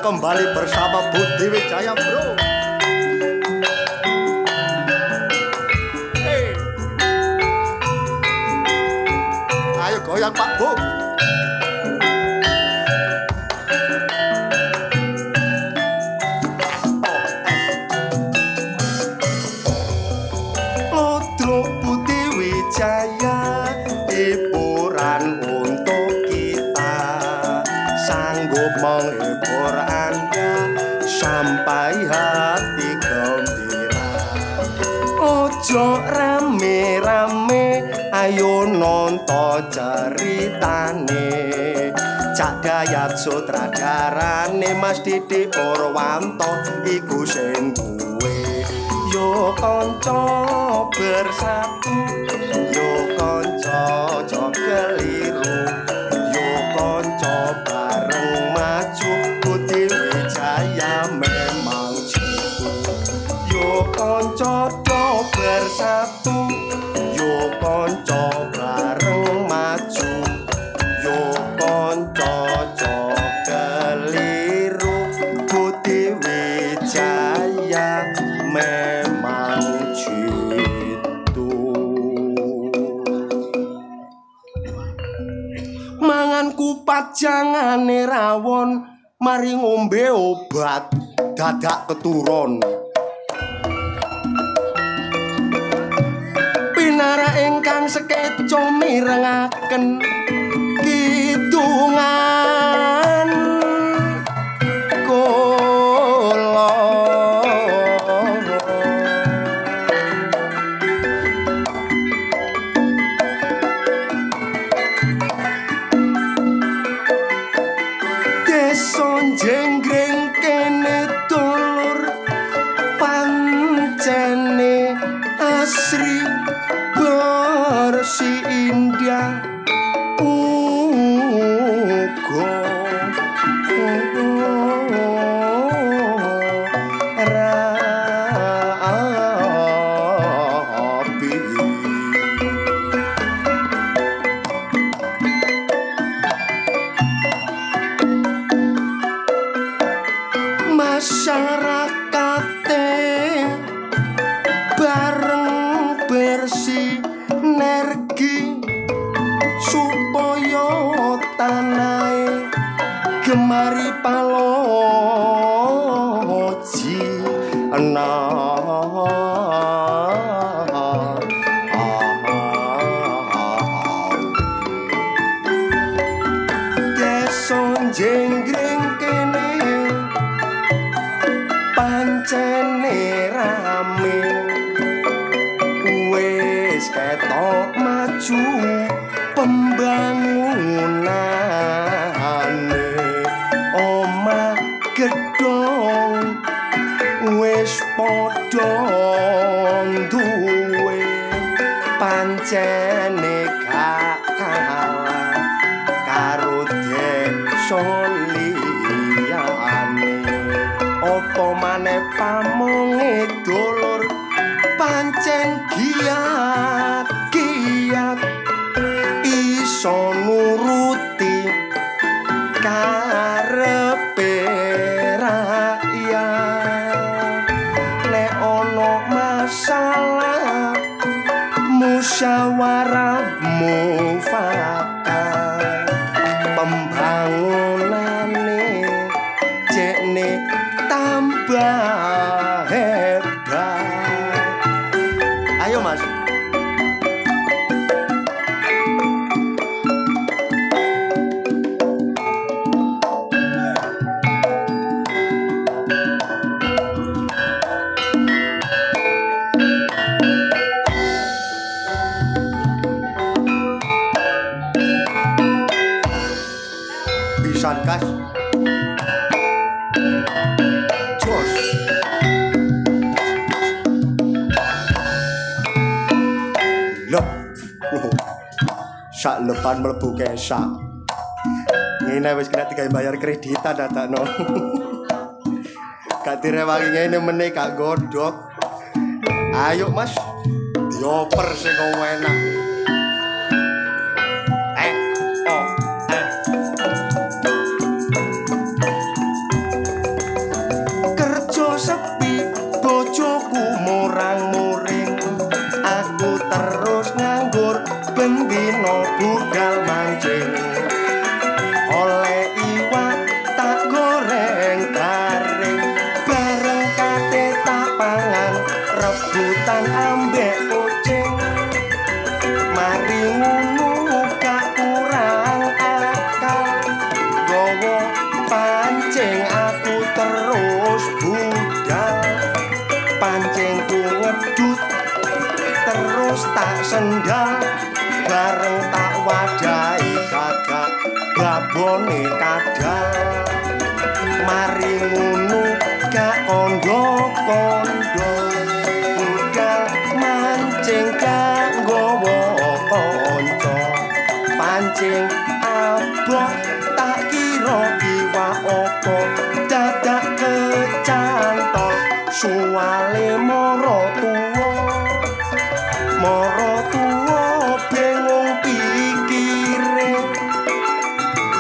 kembali bersama Budi Wijaya, bro. Hey. Ayo goyang Pak Bu. Lodro Budi Wijaya, hiburan untuk kita, sanggup menghibur Anda sampai hati gembira. Ojo rame-rame, ayo nonton ceritane. Cak Dayat sutradarane Mas Didi Purwanto iku sing duwe. Yo kanca bersatu, yo kanca aja keliru, yo kanca bareng maju, Budi Wijaya memang jitu. Yo kanca bersatu, yo kanca bareng maju, yo kanca aja keliru, Budi Wijaya memang jitu. Mangan kupat jangane rawon, mari ngombe obat dadak keturun. Pinara ingkang sekeco mirengaken kidungan kula. Jenggreng kene dulur pancene asri bersih indah uga rapi. Masyarakate bareng bersinergi supaya tanahe gemari paloji Desa jenggreng kene pancene rame, wis ketok maju pembangunane. Omah gedhong wis padha duwe, pancene gak kalah karo desa liyane. Apa maneh pamonge dulur pancen giat-giat iso nuruti karepe rakyat. Nek ana masalah musyawarah mufakat, pembangunane jekne tambah hebat. Ayo Mas. Pisan Kas. Jos. Lep. Sak lepan mlebu kesak. Ngene wis kena digawe bayar kreditan dadakno. Gak direwangi ngene meneh gak godhok. Ayo Mas, dioper sing enak. wis tak sendal bareng tak wadahi gagak babone kadal mari ngono gak kondo-kondo budal mancing gak nggawa kanca pancing abot tak kira iwak apa dadak kecantol suwale mara tuwa bingung pikire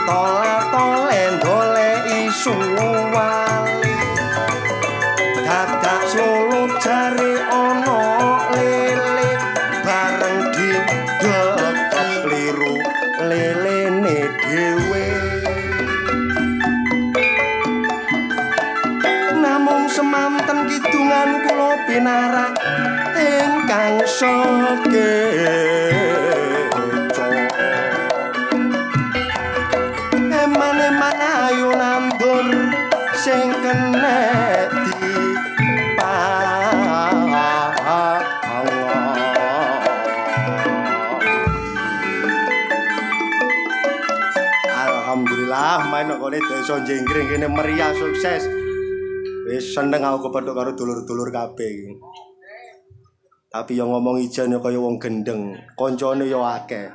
tola-tolen goleki suwale dadak solo jare ana lele bareng didekep kliru lelene dhewe namung semanten kidungan kula pinarak ingkang sekeco eman-eman ayo nandur sing kenek alhamdulillah main kene desa Jengkring kene meriah sukses. Wis seneng aku kepethuk karo dulur-dulur kabeh iki. Tapi yang ngomong ijan kaya wong gendeng, koncone ya akeh.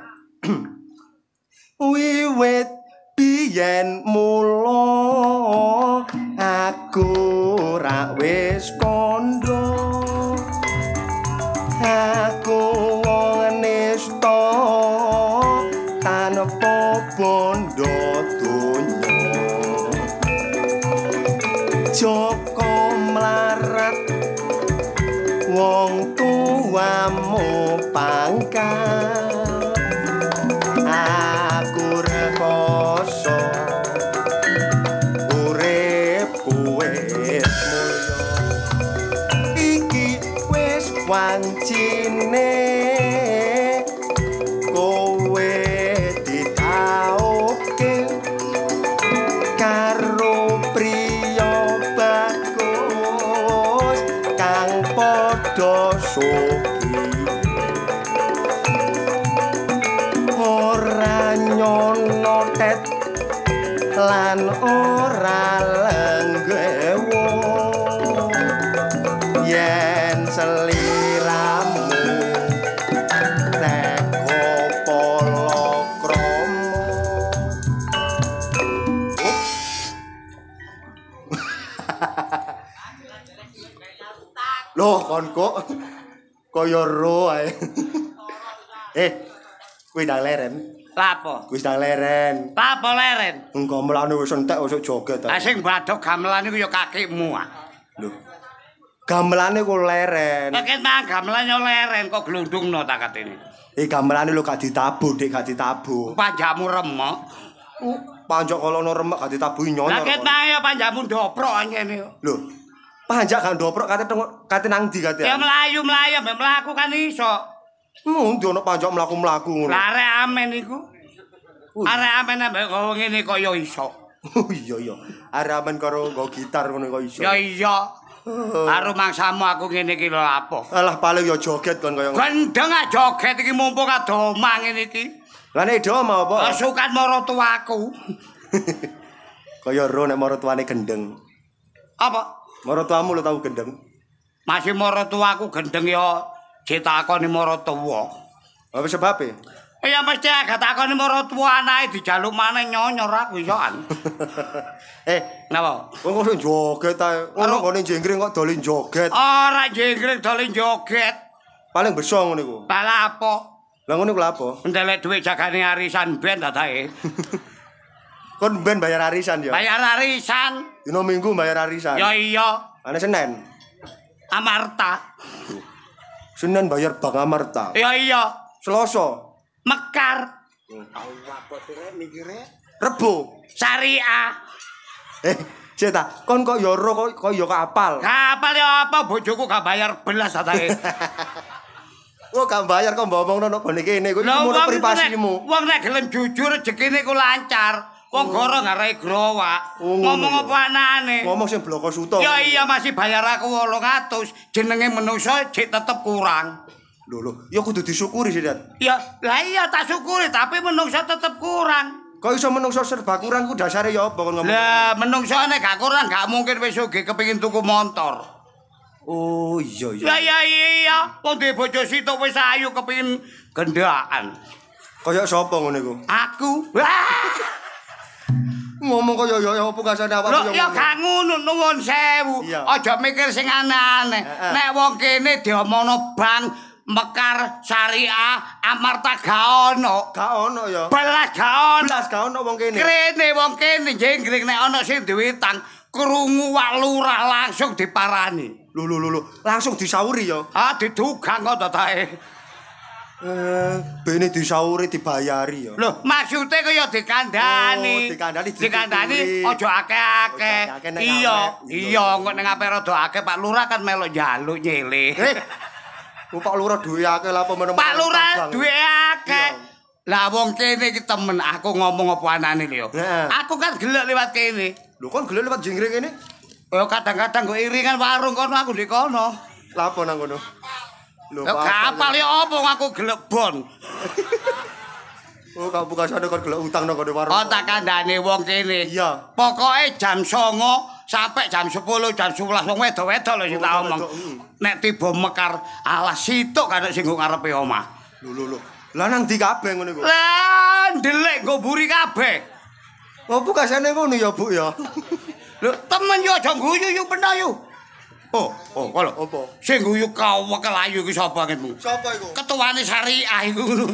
Wiwit biyen mula aku ra wis kandha. Aku wong nista tanpa bondo donya. Joko mlarat wong tuamu pangkat aku rekoso uripku wis mulya iki wis wancine kowe ditauke karo priya bagus kang padha suki ora nyonotet lan ora lenggewo yen seliramu teko palakrama loh kon kok kaya ro ae kuwi ndang leren Lapo? kuwi ndang leren Lapo leren? engko mlane wis entek wis joget Ah sing badhok gamelan iku ya kakekmu ah. lho gamelane ku leren Kakek nang gamelan yo leren kok glundungno tak katene. gamelane lho gak ditabuh dik gak ditabuh Panjamu remuk. panjak kalono remek gak ditabuhi nyonyor Kakek nang ya panjamu ndoprok ngene. lho panjak gak ndoprok kate nang ndi kate Ya mlayu-mlayu mbek mlaku kan iso. Ndi ono panjak mlaku-mlaku ngono Arek amen iku. Arek amen ambek kowe ngene kok ya iso. oh iya arek amen karo nggo gitar ngono kok iso Ya iya. Karo mangsamu aku ngene iki lho apa? alah paling ya joget kon kaya Gendeng ah joget iki mumpung adomah ngene iki. Lah nek do mau apa? Sukan maratuaku. Kaya ro nek maratuane gendeng. Apa? Maratuamu lho tau gendeng. Masih maratuaku gendeng ya ditakoni maratuwa. Apa sebabe? Ya mesti agak takoni maratuwa anake dijaluk maneh nyonyor aku isokan. Napa? Wong kok joget ae. Ono ngene Jengkring kok dolin joget. Ora Jengkring dolin joget. Paling beso ngono iku. Lah apa? Lah ngono ku lha apa? Ndelek dhuwit jagane arisan ben tatake. Kon ben bayar arisan ya. Bayar arisan. Dino Minggu bayar arisan. Ya iya. Ane Senin. Amarta. Senin bayar Bang Amarta. Ya iya. Selasa Mekar. Rebo. Syariah. Ceta, kon kok ya ro kok ya kapal. Kapal ya apa bojoku gak bayar belas tatake. Oh, gak bayar kok ngomongno nek gone kene kuwi ngono privasimu. Wong nek gelem jujur rezekine ku lancar. Wong goro ngarai growak. Ngomong apa anane? Ngomong sing bloko suto. Ya iya masih bayar aku 800, jenenge manusa jek tetep kurang. Lho, ya kudu disyukuri sih, Dat. Ya, lah iya tak syukuri tapi menungso tetep kurang. Kok iso menungso serba kurang ku dasare ya apa kon ngomong? Lah menungso nek gak kurang gak mungkin wis sugih kepengin tuku motor. Oh iya iya. Ya ya iya, wong duwe bojo sitok wis ayu kepengin gendaan. Kayak sapa ngono iku? Aku. Wah. Ngomong kaya ya apa kasane awakmu Lho ya gak ngono nuwun sewu. Iya. Aja mikir sing aneh-aneh. Nek wong kene diomongno bank Mekar Syariah Amarta gak ono. Gak ono ya. Belas gak ono. Belas gak ono wong kene. Krene wong kene jenggring nek ana sing duwe utang krungu wak lurah langsung diparani. Lho. Langsung disauri ya. Ah didugang kok tae. Bene disauri dibayari ya. Lho, maksude kaya dikandani. Oh, dikandani, Dikandani aja akeh-akeh. Aja akeh nek Iya, kok nek ngape rada akeh Pak Lurah kan melok njaluk nyilih. Pak Lurah duwe akeh lah apa meneng. Pak Lurah duwe akeh. Lah wong kene iki temen aku ngomong apa anane lho. Aku kan gelek liwat kene. Lho kon gelek liwat jenggring kene? Oh kadang-kadang kok iringan warung kono aku di kono. Lah apa nang kono? Lho, gak apal ya apa aku gelek bon. Oh, kamu kasane kon gelek utang nang kono warung. Oh tak kandhane wong kene. Iya. Pokoke jam 09.00 sampai jam 10, jam 11 wong wedo-wedo lho sing tak omong. Nek tiba Mekar alas situk kan sing ngarepe omah. Lho. Lah nang ndi kabeh ngono iku? Lah ndelik nggo mburi kabeh. Opo kasane ngono ya, Bu ya? Lho temen yo aja guyu yo pena yo. Oh, kalau apa? Sing guyu kawek ayu iku sapa ketmu? Sapa iku? Ketuane Syariah iku ngono.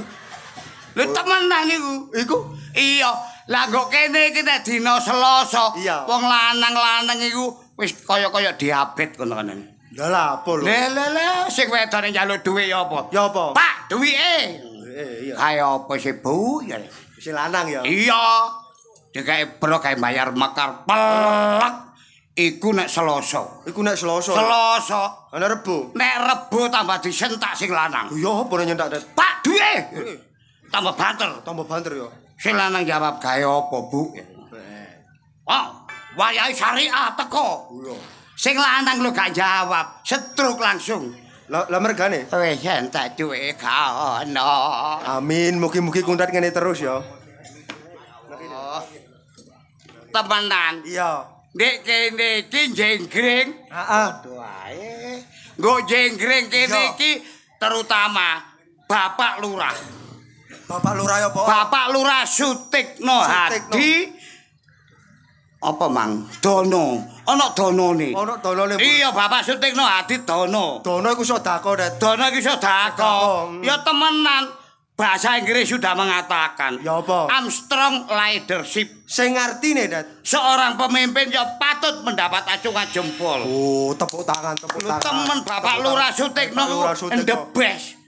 Lho temenan iku. Iku? Iya, lah kok kene iki nek dina Selasa, Iya. wong lanang-lanang iku wis kaya-kaya diabet ngono kan. Lah apa lho? Lele, sing wedone njaluk dhuwit ya apa? Ya apa? Pak, dhuwite. Iya. Kaya apa sih, Bu? Ya. Sing lanang ya. Iya. Dikae bro kae bayar Mekar pelak. Iku nek Selasa. Iku nek Selasa. Selasa. Ana Rebo. Nek Rebo tambah disentak sing lanang. Ya apa nek nyentak, Dat? Pak, dhuwit. Tambah banter. Tambah banter ya. Sing lanang jawab gawe apa, Bu? Oh, wayahe Syariah teko. Iya. Sing lanang lho gak jawab, setruk langsung. Lah mergane? Wis entek duwe gak ono. Amin, mugi-mugi kuntat ngene terus ya. Temenan. Iya. Nek kene iki jenggring. Heeh. Aduh ae. Nggo jenggring kene iki terutama Bapak Lurah. Bapak Lurah ya apa? Bapak Lurah Sutikno Hadi. Apa mang? Dono. Ana donone. Ana donone. Iya, Bapak Sutikno Hadi dono. Dono iku sedekah, Dat. Dono iki sedekah. Ya temenan. Bahasa Inggris sudah mengatakan. Ya apa? Armstrong leadership. Sing artine, Dat. Seorang pemimpin yang patut mendapat acungan jempol. Oh, tepuk tangan. Temen Bapak Lurah Sutikno the best.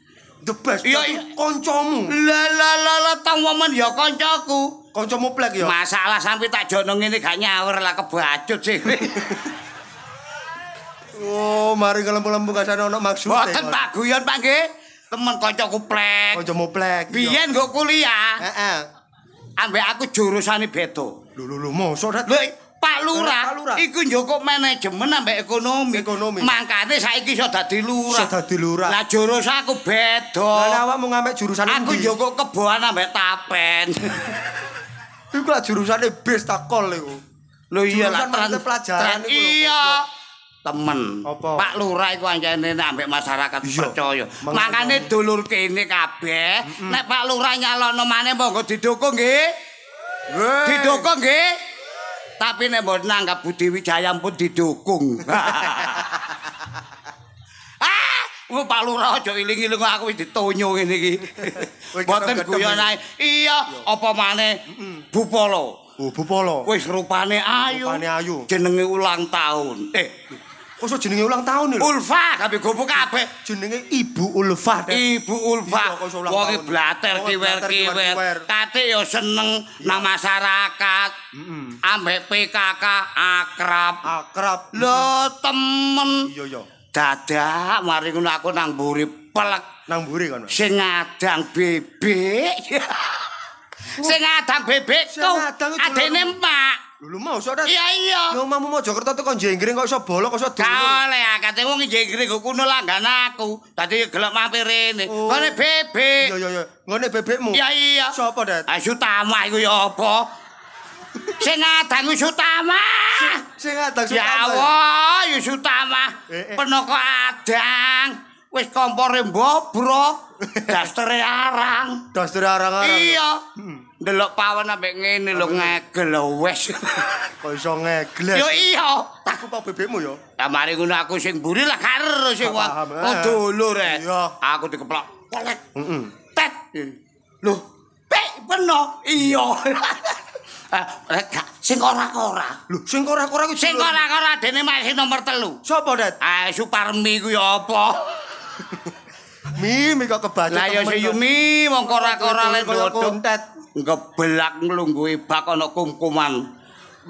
The best. Iya. Kancamu. Lah tang momen ya kancaku. Kancamu plek ya. Masalah sampai tak jono ngene gak nyawer lah kebacut sih. Oh, mari kelembu-lembu kasane ana maksude. Boten tak guyon Pak nggih. Temen kancaku plek. Kancamu plek. Biyen nggo kuliah. Heeh. Ambek aku jurusane beda. Lho, mosok, Dat. Lho, Pak Lurah, Pak Lurah. iku njoko manajemen ambek ekonomi. Ekonomi. Makane saiki iso dadi lurah. Iso dadi lurah. Lah jurus aku beda. Lah awakmu ngamek jurusan Aku endi? njoko keboan ambek tapen. Iku lah jurusane bis takol iku. Lho iya lah Jurusan mata pelajaran iku lho, Iya. Temen. Apa? Pak Lurah iku anjene ambek masyarakat Iya. percaya. Makane dulur kene kabeh nek Pak Lurah nyalono maneh monggo didukung nggih. Didukung nggih. Tapi nek mbok nanggap Budi Wijaya pun didukung. Pak Lurah aja iling-iling aku wis ditonyo ngene iki. Mboten guyon ae. Iya, apa maneh Bu Polo. Oh, Bu Polo. Wis rupane ayu. Rupane ayu. Jenenge ulang tahun. Kok jenenge ulang tahun lho? Ulfa kabeh gopo kabeh. Jenenge Ibu Ulfa. Ibu Ulfa. Iya, kok iso ulang Wong tahun. blater Oh, kiwer-kiwer. blater, Kate yo seneng nang masyarakat. Ambek PKK akrab. Akrab. Lho temen. Iya. Dadak mari ngono aku nang mburi pelek. Nang mburi kan. Sing ngadang bebek. Sing ngadang bebekku. Sing ngadang itu Adene Mak. Lho mau sok Dat. Iya. Yo omamu Mojokerto tekan Jenggring kok iso bolok kok iso dulur. Kale akate wong Jenggring kok kuno langgan aku. Dadi gelek mampir rene. Kone bebek. Iya. Ngene bebekmu. Iya. Sopo Dat? Sutama iku ya apa? Sing ngadang Sutama. Sing ngadang Ya Allah, ya Sutama. Penoko adang. Wis kompore bobrok. Dastere arang. Dastere arang-arang. Iya. Delok pawon ambek ngene lho ngegel wis. Kok iso ngegel. Yo iya. Aku pak bebekmu yo. Ya mari ngono aku sing mburi lah karo sing dulur aku dikeplok. Heeh. Tet. Lho, pek beno. Iya. Sing ora-ora. Lho, sing ora-ora ku sing ora-ora dene masih nomor 3. Sopo, Dat? Suparmi ku ya apa? Mi kok kebaca. Lah ya sing mi wong ora-ora lek ndodok. Ngebelak nglungguhi bak ana kumkuman.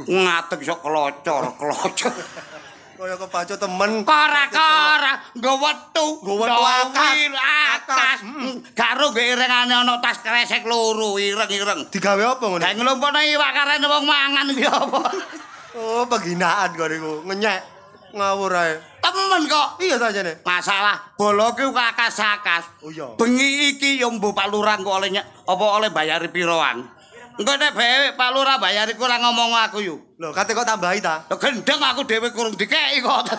Ngadeg sok klocor. Kaya kebaca temen. Kora-kora nggo wetu akas. Karo nggo irengane ana tas kresek loro ireng-ireng. Digawe apa ngono? Gawe nglumpuhno iwak karene wong mangan iki apa? Oh, penghinaan kok niku. Ngenyek. Ngawur ae. Temen kok. Iya ta jane. Masalah bola ki akas-akas. Oh iya. Bengi iki yo mbok Pak Lurah kok oleh bayari piroan. Engko nek bae Pak Lurah bayari kurang ngomong aku yo. Lho, kate kok tambahi ta? Lho gendeng aku dhewe kurang dikeki kok.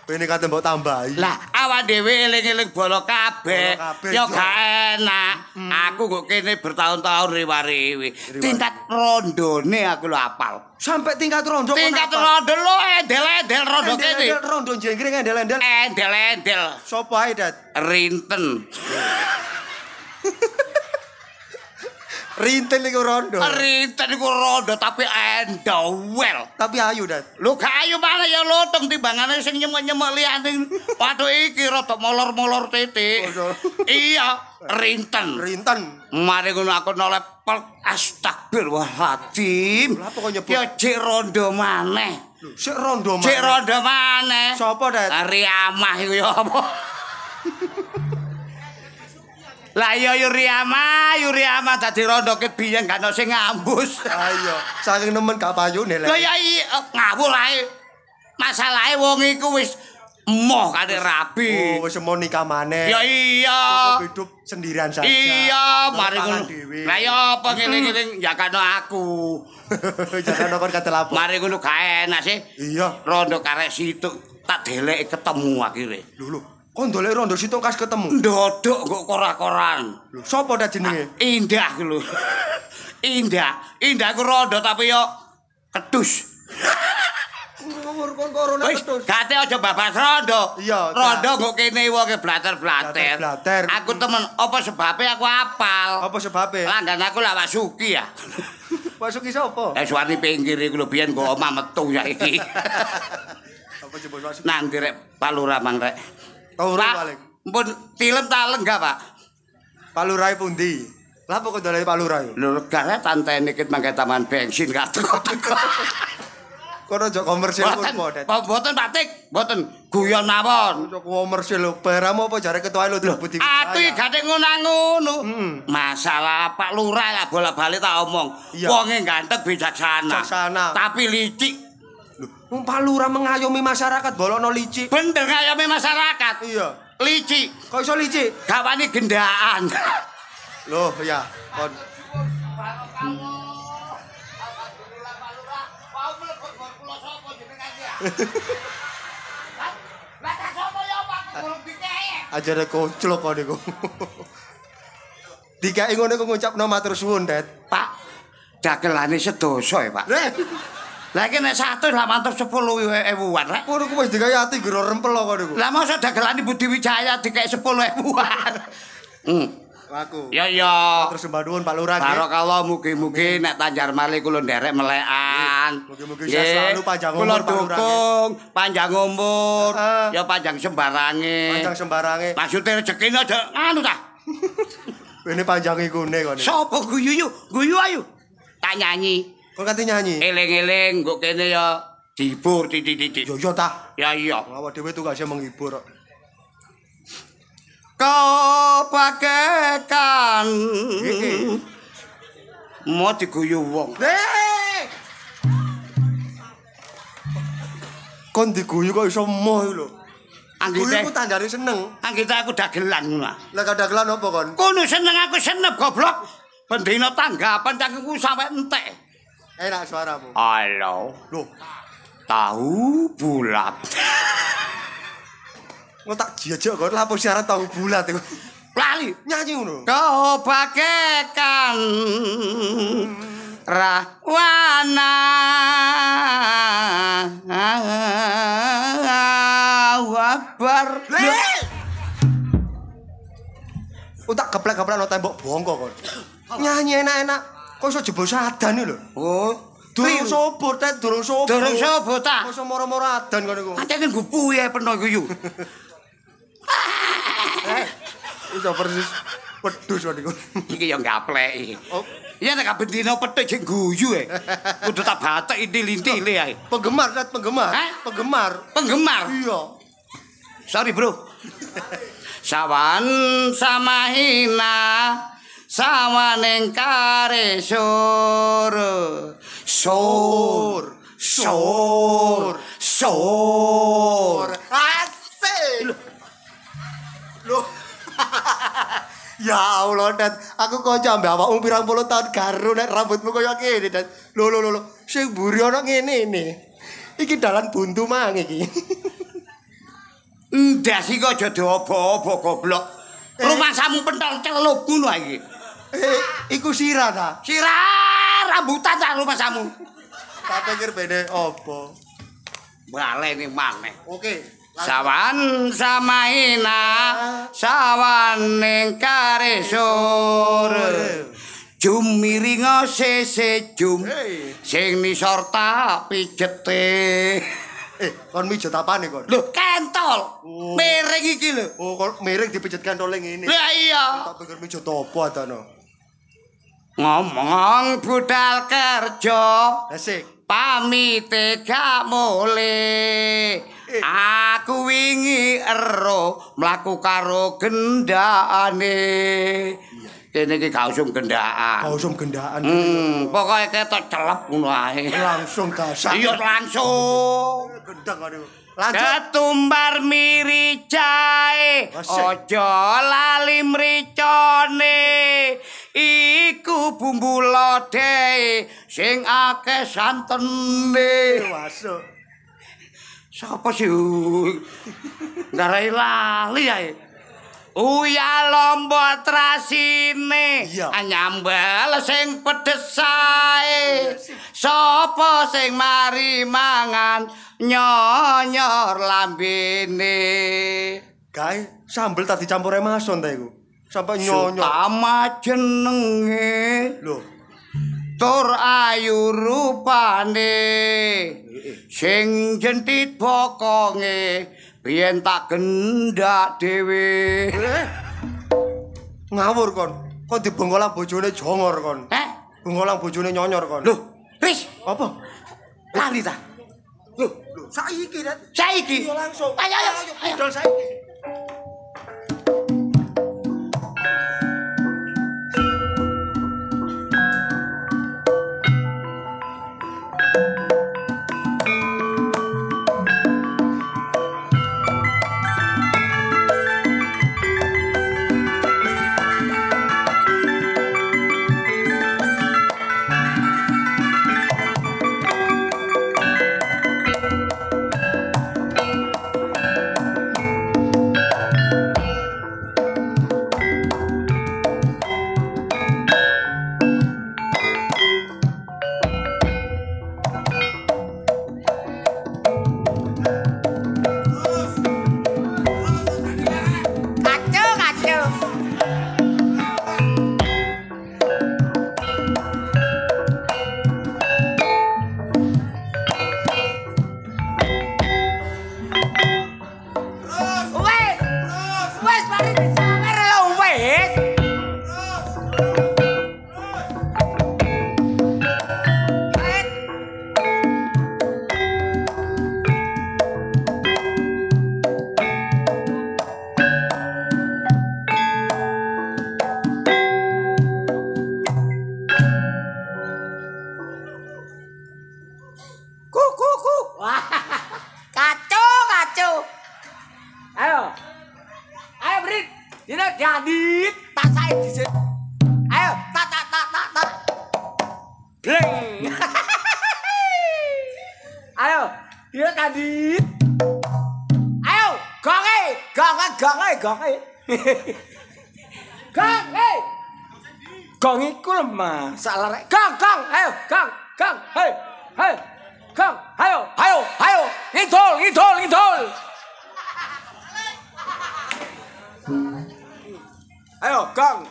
Bene kate mbok tambahi. Lah awak dhewe eling-eling bola kabeh. Yo gak enak. Aku kok kene bertahun-tahun rewa-rewi. Tingkat rondone aku lho apal. Sampai tingkat rondo. Tingkat rondo lho endel-endel rondo kene. Endel rondo Jenggring endel-endel. Endel-endel. Sopo ae, Dat? Rinten. Rinten iku rondo. Rinten iku rondo tapi endowel. Tapi ayu, Dat. Lho gak ayu malah ya lotong timbangane sing nyemuk-nyemuk liyane. Waduh iki rada molor-molor titik. Iya, rinten. Rinten. Mari ngono aku nolep astagfirullahaladzim. Lha kok nyebut? Ya jek rondo maneh. Sik rondo maneh. Jek rondo maneh. Sopo, Dat? Ari amah iku ya apa? Lah ya Yuriama dadi rondo ket biyen gak ono sing ngambus. Ayo, saking nemen gak payune lek. Lah ya ngawur ae. Masalahe wong iku wis emoh kate rabi. Oh, wis emoh nikah maneh. Ya iya. Hidup sendirian saja. Iya, mari ngono. Dhewe. Lah ya apa ngeling-eling jakano aku. Jangan kon kate lapo. Mari ngono gak enak sih. Iya. Rondo karek situ tak delek ketemu akhire. Lho. Kon dolek rondo situ kas ketemu. Ndodok kok kora-koran. Lho, sapa dah jenenge? Indah ku lho. Indah ku rondo tapi yo kedus. Ngawur kon korona Wis, gate aja babas rondo. Iya, rondo kok kene wonge blater-blater. Blater. Aku temen apa sebabe aku apal. Apa sebabe? Langgan aku lak Wasuki ya. Wasuki sapa? Suwani pinggir iku lho biyen kok omah metu saiki. Apa jebul Wasuki? Nanti rek Pak Lurah mang rek. Ora paling. Mpun tilem tak lenggah, Pak. Pak Lurah pundi? Lah apa kok dolek Pak Lurah? Lho gare tantene ket mangke taman bensin gak teko-teko. Kono aja komersil pun podet. Mboten Pak Tik, mboten guyon mawon. Ojo komersil lho, beramu apa jare ketua lho dibuti. Aku iki gak ngono. Masalah Pak Lurah lah bolak-balik tak omong. Wonge ganteng bijaksana. Tapi licik. Wong Pak Lurah mengayomi masyarakat bolokno licik. Bener ngayomi masyarakat. Iya. Licik. Kok iso licik? Gak wani gendaan. Loh, ya. Kon. Ajare koclok kok niku. Dikai ngono kok ngucapno matur suwun, Det. Pak, dagelane sedoso ya, Pak. Lah iki nek 100 lah mantep 10.000-an rek. Kono ku wis digawe ati gero rempel kok niku. Lah mosok dagelane Budi Wijaya dikek 10.000-an. Aku. Ya ya. Terus sembah nuwun Pak Lurah. Barakallah mugi-mugi nek Tanjar Mali kula nderek melekan. Mugi-mugi selalu panjang umur Pak Lurah. Kula dukung panjang umur, ya panjang sembarange. Panjang sembarange. Maksude rezekine aja anu ta. Ini panjang ikune kok. Sopo guyu ayo. Tak nyanyi. Kok kate nyanyi? Eling-eling kok kene ya dihibur titik-titik. Yo ta. Ya iya. Awak dhewe tugasnya menghibur. Kau bagaikan mau diguyu wong. Kon diguyu kok iso moh lho. Anggite aku tandane seneng. Anggite aku dagelan ngono. Lah dagelan apa kon? Kono seneng aku senep goblok. Pendino tanggapan cangkemku sampe entek. Enak suaramu. Halo. Loh, Tahu bulat. Kok tak jejak kok lapo syarat tahu bulat iku. Lali Nyanyi ngono. kau bagaikan rahwana wabar. Tak geplek-geplek no tembok bongko kon. Nyanyi enak-enak. Kok iso jebol sadan lho. Oh, Durung sobor, Tet, durung sobor. durung sobo ta? Kok iso moro-moro adan kon iku. Acene gupu ya peno guyu. Iso persis wedhus kon iku. Iki ya gapleki. Oh, Ya nek bendina petik sing guyu kudu tak batek intil-intile ae. penggemar, Tet, penggemar. Hah? Penggemar. Penggemar. Iya. Sorry, Bro. Sawan samahina sawaning kare sur Asik. Loh. Ya Allah, Tet. Aku kanca ambek awakmu pirang puluh tahun karo nek rambutmu kaya kene, Tet. Lho. Sing mburi ana ngene. Iki dalan buntu mang iki. ndas iki aja diobo-obo goblok. Rumah samu pentol celup ngono iki. Iku sirah ta? Sirah rambutan ta rumah samu. Tak pikir bene opo. Baleni maneh. Oke. Sawan samaina sawan ning kare sur jum miringa sese jum sing nisor tak pijete. Kon mijet apane kon? Lho kentol miring iki lho. Oh, kon miring dipijet kantole ngene. Lah iya Tak pikir mijet apa adano. ngomong budal kerja Asik. pamite gak mule aku wingi ero mlaku karo gendakane kene iki gak usum gendaan Kau usum gendaan. pokoke ketok celep ngono ae Langsung gasak. iya langsung Gendang kan iku. Lanjut. ketumbar miricae Asik. ojo lali mricone iku bumbu lodeh sing akeh santene Masuk. sapa sih ngarai lali ae uya lomba trasine Iya. nyambel sing pedes ae sapa sing mari mangan nyonyor lambene Gae sambel tadi campur mason ta iku. Sampai nyonyo. Sutama jenenge Loh, tur ayu rupane sing jentit bokonge biyen tak gendak dhewe ngawur kon. Kon dibengkolang bojone jongor kon. Bengkolang bojone nyonyor kon. Lho wis Apa? lali ta lho Saiki, Det. saiki Iya langsung. ayo Budal saiki. Tandit, tak sae dhisik. Ayo, tak. Bleng. Ayo, dia Tandit. Ayo, gonge. Gong, Gong iku lemah, sak larek. Gong, ayo, gong, hei. Gong, ayo. Ngidul. Ayo, gong.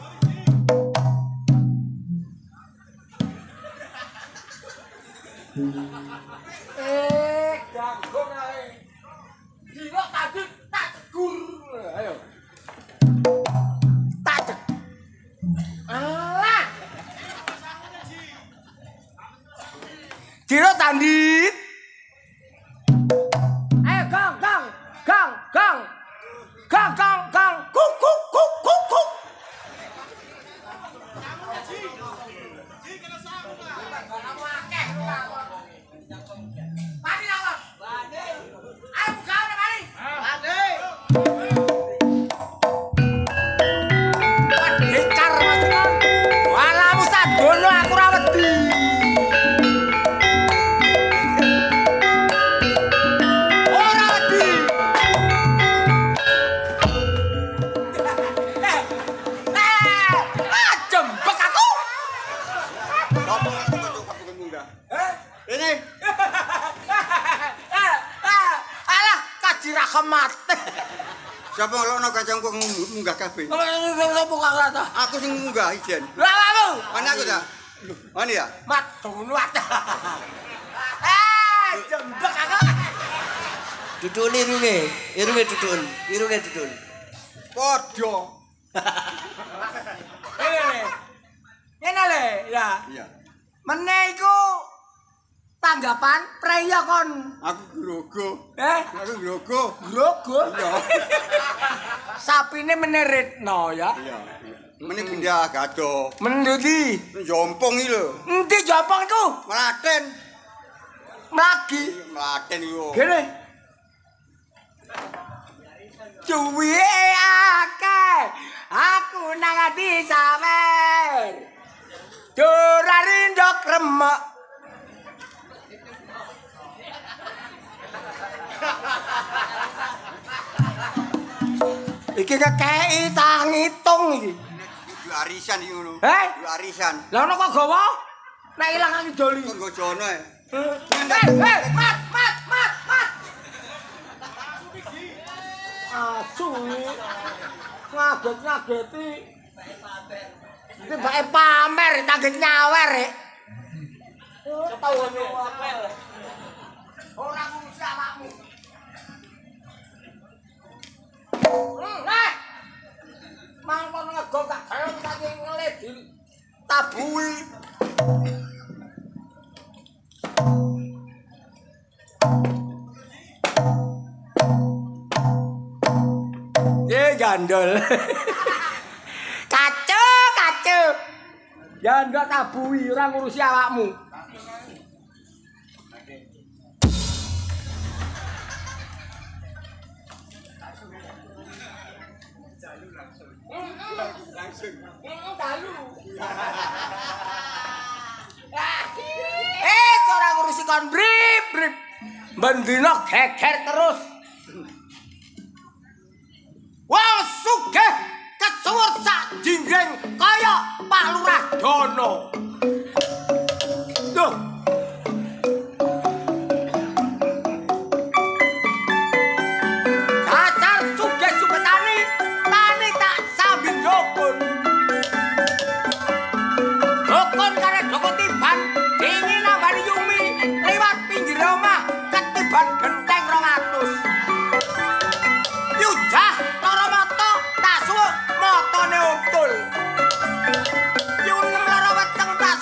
Gong ae. Dino tadi tak cegur. Ayo. Alah. Dino Tandit. Ayo gong. Kuk. Mari lawan. Ayo buka mari. Dicar Mas Mon. Walamu sadono aku ra wedi. Ora wedi. Jembek aku. Apa aku munggah? Ini Alah, kaji ra kemate. siapa ngelokno kacangku munggah kabeh? Buka rata. Aku sing munggah ijen. Lawamu. Mana aku ta? Mana ya? Mat tunut. Jembek aku. Dudun irunge dudun. Podho. Ngene le, ya. Iya. Meneh iku tanggapan preya kon. Aku grogo. Aku grogo. Grogo. Iya. Sapine meneritno ya. Iya. Mene pindah gado. Menduti. Jompong iki lho. Endi jompong iku? Melaten. Mlagi. Melaten iku. Kene. Duwe akeh. Aku nang ati sawer. Durarindo kremek. Iki kekei tak ngitung iki. Duwe arisan iki ngono. Duwe arisan. Lah ono kok gawa? Nek ilang iki doli. Nggo jono e. Mat. Asu. Ngaget-ngageti. Iki bae pamer tangget nyawer rek. Ketawone apel. Ora ngurusi awakmu. Mangkon ngegol tak gawe saking ngeledi. Tabui. Gandol. Kacu. Ya ndak tabui ora ngurusi awakmu. Langsung. Dalu. Ora ngurusi kon brip. Bendina geger terus. Wong sugih kesuwur sak jinggring kaya Pak Lurah Dono. Duh. Dasar sugih tani tak sambil dukun. Dukun kare dukun tiban dingin nambani Yumi liwat pinggir omah ketiban genteng 200. Yujah loro mata tak suwuk matane untul. Yunem loro weteng tak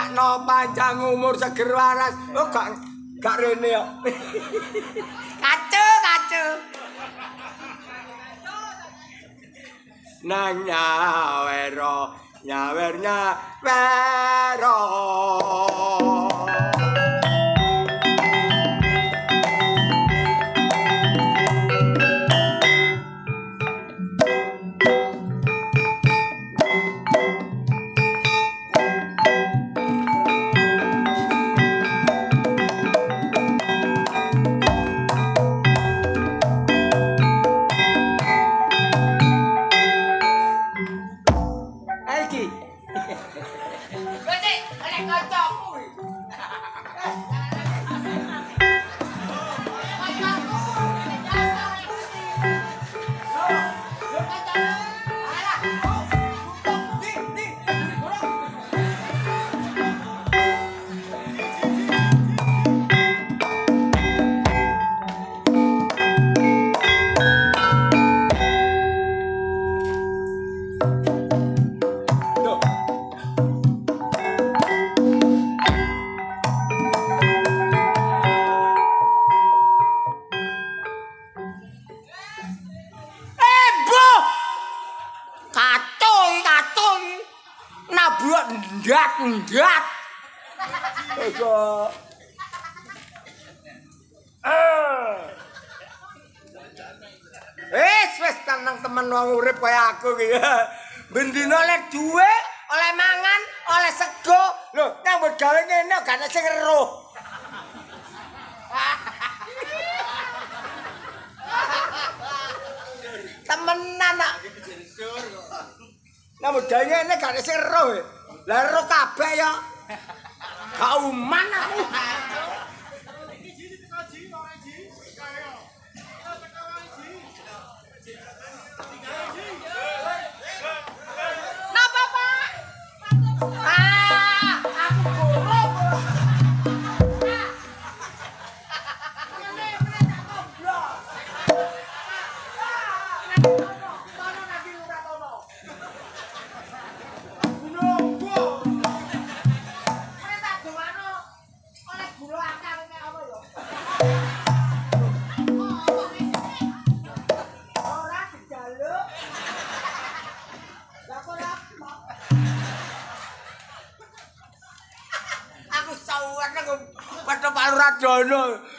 sakno panjang umur seger waras. Oh gak rene kok. Kacu. Nang nyawero. Ndat. Wis tenang temen wong urip kaya aku iki. Bendina oleh duwe, oleh mangan, oleh sego. Lho, nang mbok gawe ngene gak ana sing eruh. Temenan nak. Nang mbok gawe ngene gak ana sing eruh. Lah eruh kabeh ya. Gak uman aku.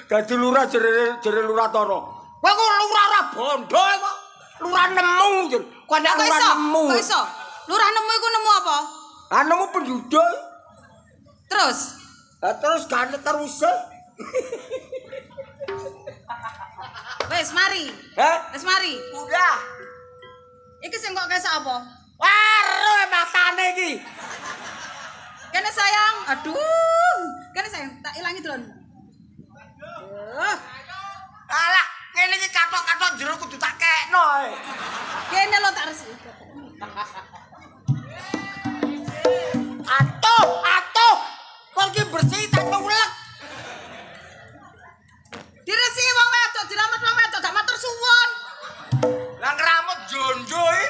Dadi lurah jere lurah Tara. Kowe kok lurah ora bondo kok. Lurah nemu jen. Kok nek lurah nemu. Kok iso? Lurah nemu iku nemu apa? Ah nemu penduduk. Terus? Lah terus gak terus. Wes mari. Hah? Wes mari. Udah. Iki sing kok kesek apa? Waruh matane iki. Kene sayang. Aduh. Kene sayang tak ilangi dulu. Alah, ngene iki katok-katok jero kudu tak kekno. Kene lo tak resi. Atuh. Kok iki bersih tak ulek. Diresi wong wedok, diramet wong wedok gak matur suwun. Lah ngramut jonjo iki.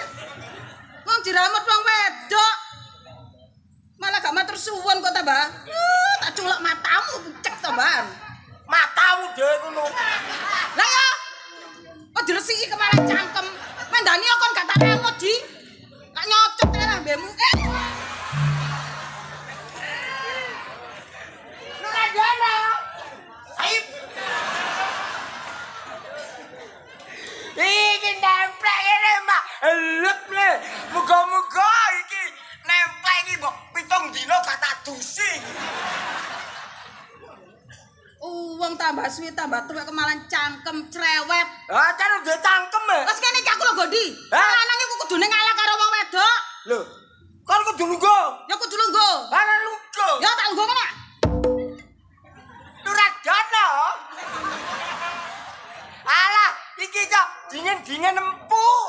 Wong diramet wong wedok. Malah gak matur suwun kok tambah. Tak culak matamu cek tambahan. Matamu dhewe ngono. Lah ya. Kok diresiki kemarin cangkem. Mendani kok gak tak remut, Ji. Gak nyocok tenan mbemu. Nurajana. Ayo. Iki nemplek ngene, Mak. Elep le. Muga-muga iki nemplek iki mbok 7 dina gak tak dusi. Wong tambah suwi tambah tuwek kemalan cangkem cerewet. Ah, kan udah cangkem e. Terus kene iki aku lho Gondi. Lanang iku kudune ngalah karo wong wedok. Lho, kon kudu lungguh. Ya kudu lungguh. Ana lungguh. Ya tak lungguh kena. Nurajana. Alah, iki kok dingin-dingin empuk.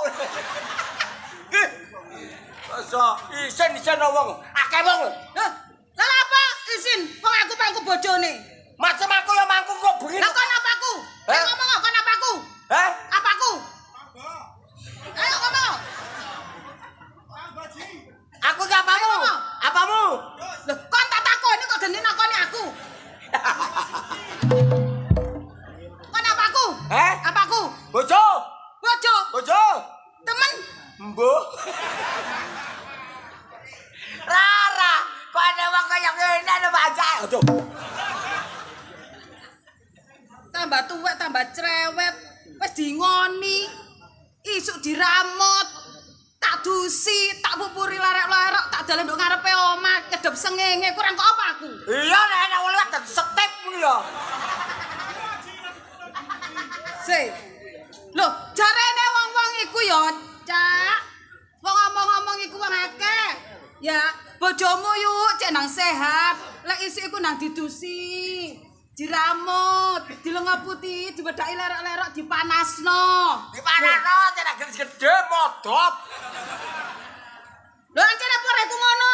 Masa isin-isin wong, akeh wong. Lah apa isin? Wong aku pangku bojone. Macam aku ya mangku kok bengi. Lah kon apaku? Ayo ngomong kon apaku? Hah? Apaku? Ayo ngomong. Aku ki apamu? Apamu? Loh, kon tak takon Mbuh. Rara, kok ada wong kaya ngene lho baca. Aduh. Tambah tuwek tambah cerewet. Wis dingoni. Isuk diramut. Tak dusi, tak pupuri larek-larek, tak dalan nduk ngarepe omah, kedep sengenge, kurang kok apa aku? Iya nek ana wong liwat dadi setip kuwi ya. Se. Loh, jarene wong-wong iku ya, Cak. Wong ngomong-ngomong iku wong akeh. Ya, bojomu yuk cek nang sehat. Lek isuk iku nang didusi. Diramut, dilengaputi, diwedaki lerok-lerok, dipanasno. Dipanasno cek gede modop. Lho ancen apa rek ku ngono?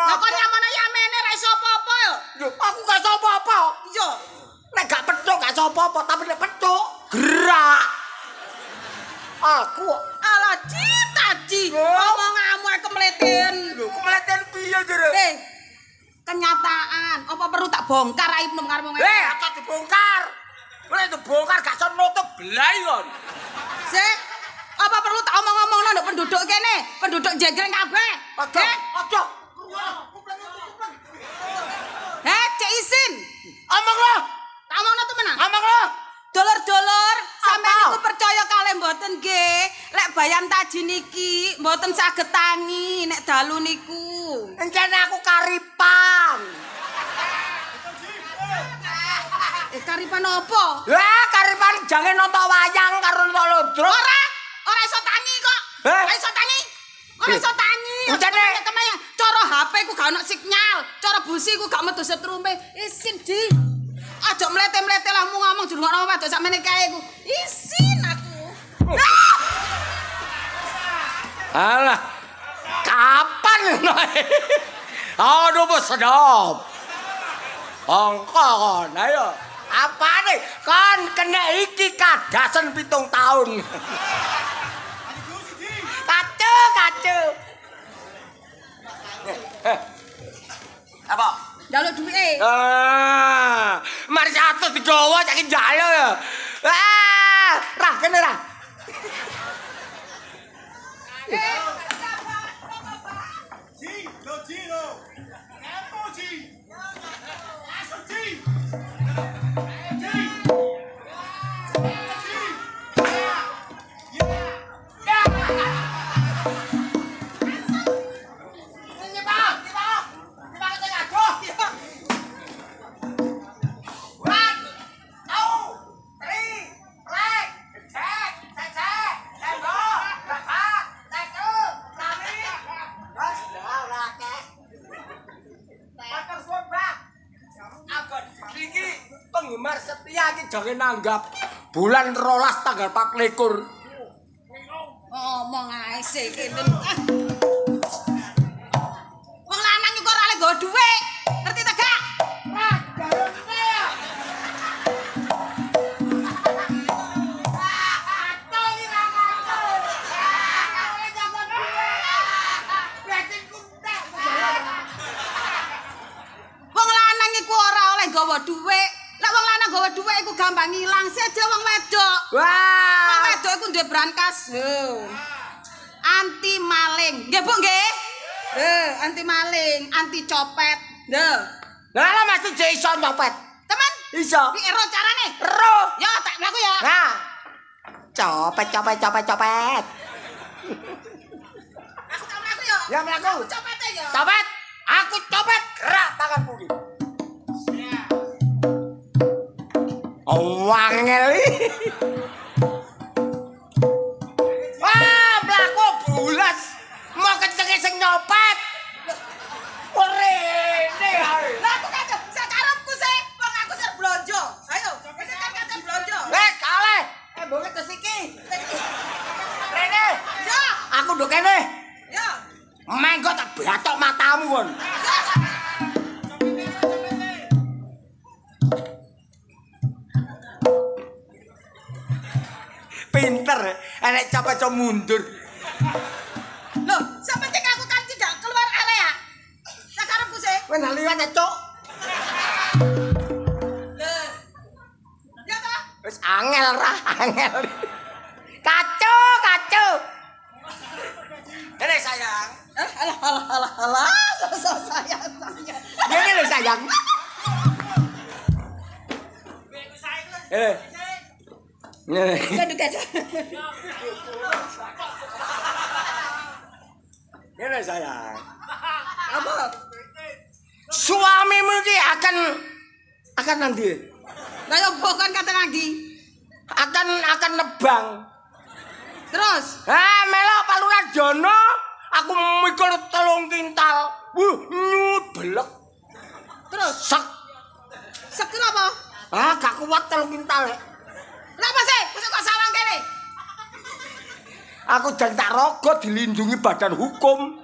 Lah kok nyamono yamene ra iso apa-apa yo. Lho, aku gak iso apa-apa. Iya. Nek gak petuk gak iso apa-apa, tapi nek petuk gerak. Aku Alah cita-ci. Omonganmu kemleten. lho kemleten piye jere? Kenyataan, apa perlu tak bongkar aibmu karo wong Aja dibongkar. Nek dibongkar gak iso nutup belai kon. Sik, apa perlu tak omong-omongno nduk penduduk kene, penduduk jegreng kabeh? Aja, aja. Cek isin. Omong lo. Tak omongno temenan. Omong lo. Dulur-dulur, sampeyan Apa? niku percaya kalih mboten nggih? Lek bayan taji niki mboten saged tangi nek dalu niku. Encene aku karipan. Karipan apa? Lah karipan jange nonton wayang karo nonton ludruk. Ora iso tangi kok. Eh? Ora iso tangi. Ora iso tangi. Ucane. Kemaya cara HP ku gak ono sinyal, cara busi ku gak metu setrume. Isin di. Aja mlete-mlete lah mu ngomong jurungokno wedok sakmene kae ku. Isin aku. Alah. Kapan ngono? Aduh bos sedap. Angka kon, ayo. Apane? Kon kena iki kadasen 7 tahun. Kacu. Apa? Njaluk duwike. Mari satu digawa cak njaluk ya. Rah kene rah. Penggemar setia iki jangan nanggap bulan 12 tanggal 24. Ngomong ae sik kene. Wong lanang iku ora oleh nggo dhuwit. Ngerti ta gak? Wong lanang iku ora oleh nggawa dhuwit. Lek wong lanang nggawa dhuwit iku gampang ilang, sejo wong wedok. Wong Wah. wedok iku duwe brankas. Anti maling. Nggih, Bu, nggih. Anti maling, anti copet. Lah mesti jek iso nyopet. Temen, Iso. piye ro carane? Ero. Ya tak mlaku ya. Nah. Copet. Aku tak mlaku ya. Ya mlaku. Aku copete ya. Copet. Aku copet gerak tanganku iki. Wangel iki. Wah, mlaku bulas. Mau kencenge sing nyopet. Rene ae. Lah aku kacau, sakarepku sih, wong aku sing blonjo. Ayo, wis kan kate blonjo. Kaleh. Mbok terus iki. Rene. Ya, Aku nduk kene. ya. Mengko tak batok matamu kon. Pinter, enek capek mundur. Loh, sampe cek aku kan tidak keluar area. Sakarepku sih. Kowe ndak liwat ya, Cuk. Lah. Ya ta? Wis angel ra, angel. Kacu. Alah, sayang. Ngene lho sayang. Ngene. Ngene sayang. Apa? Suamimu iki akan nanti. Lah yo bukan kata nandi. Akan nebang. Terus, Melok paluran jono, aku mikul 3 kintal. Nyut belek. terus seger apa? Gak kuat 3 kintal. Lah apa sih? Wis kok sawang kene. Aku jan tak rogo dilindungi badan hukum.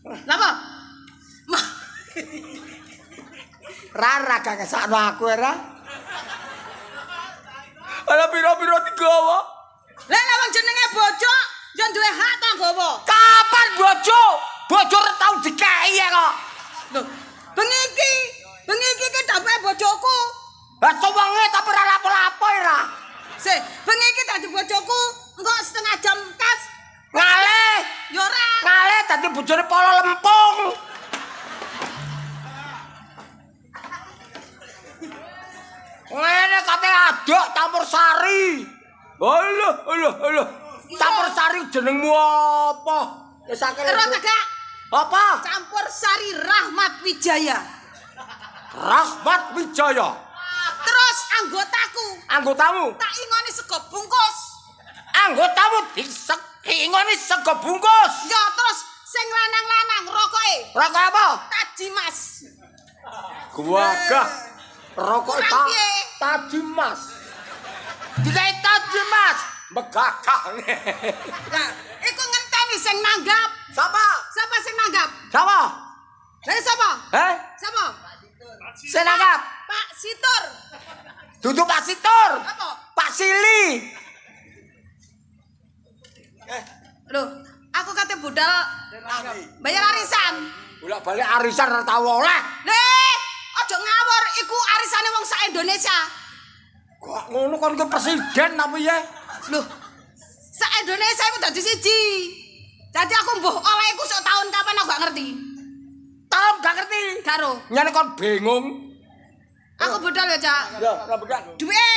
Lah apa? Rara gak ngesakno aku era. Ala piro-piro digawa. Lah wong jenenge bojo, yo duwe hak ta nggawa. Kapan bojo? Bojo ora tau dikei ya kok. Lho, bengi iki ki dape bojoku. Lah suwenge tapi ora lapo-lapo ora. Se, bengi iki dadi bojoku, engko setengah jam kas. Ngalih. Yo ora. Ngalih dadi bojone polo lempung. Ngene kate aduk campur sari. Alah. Campur sari jenengmu apa? Wis akeh. Ero tegak. Apa? Campur sari Rahmat Wijaya. Rahmat Wijaya. Terus anggotaku Anggotamu. tak ingoni sego bungkus. Anggotamu ingoni sego bungkus. Yo terus sing lanang-lanang rokoke. Rokok apa? Tajimas. Guagah. Rokok Kurang piye? Tajimas. Dikai Tajimas. Megagah. Lah, iku ngenteni sing nanggap. Sapa? Siapa sing nanggap? Sapa? Lah sapa? Sapa? Senangap. Pak Situr. Duduk Pak Situr. Apa? Pak Sili. Loh, aku kate budal bayar arisan. Bolak-balik arisan ora tau oleh. Nih, aja ngawur, iku arisane wong sak Indonesia. Kok ngono kon ke presiden apa ya? Loh, sak Indonesia iku dadi siji. Jadi aku mbuh oleh iku sok tahun kapan aku gak ngerti. Tahun gak ngerti. Karo, Nyane kon bingung. aku budal ya, Cak. Ya, ora bekan. Duwe.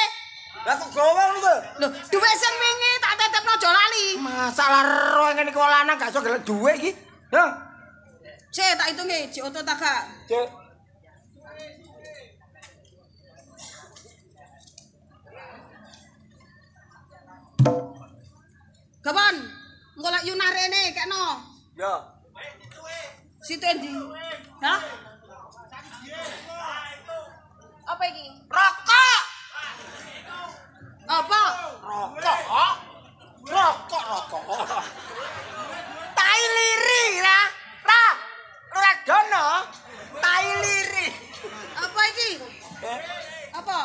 Lah kok gowong lho. Loh, duwe sing wingi tak tetepno aja lali. Masalah ro ngene iki lanang gak iso gelek dhuwit iki. Hah? Cek tak hitungi, cek otot tak gak. Cek. Kapan? Engko lak yunah rene kekno. Ya. Situ endi? Hah? Apa iki? Rokok. Apa? Rokok. Tai liri lah. Ora dono. Tai liri. Apa iki? Apa?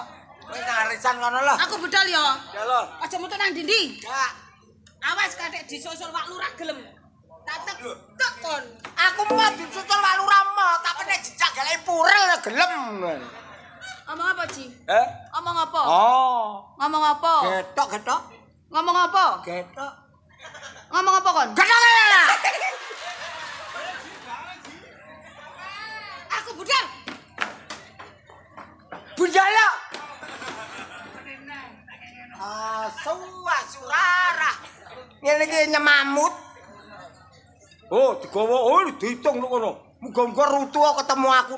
Wis arisan ngono lho. Aku budal ya. Ya lho. Aja mutu nang ndi-ndi. Ya. Awas katik disusul Pak Lurah gelem. Tak tek kon. Aku mau disusul Pak Lurah mo, tapi nek jejak galek purel gelem. Ngomong apa, Ji? Ngomong apa? Oh. Ngomong apa? Getok. Ngomong apa? Getok. Ngomong apa kon? Getok lah. Aku budal. Budaya. Surara. Ngene iki nyemamut. Oh, digowo, diitung lho kono. Muga-muga rutu ketemu aku.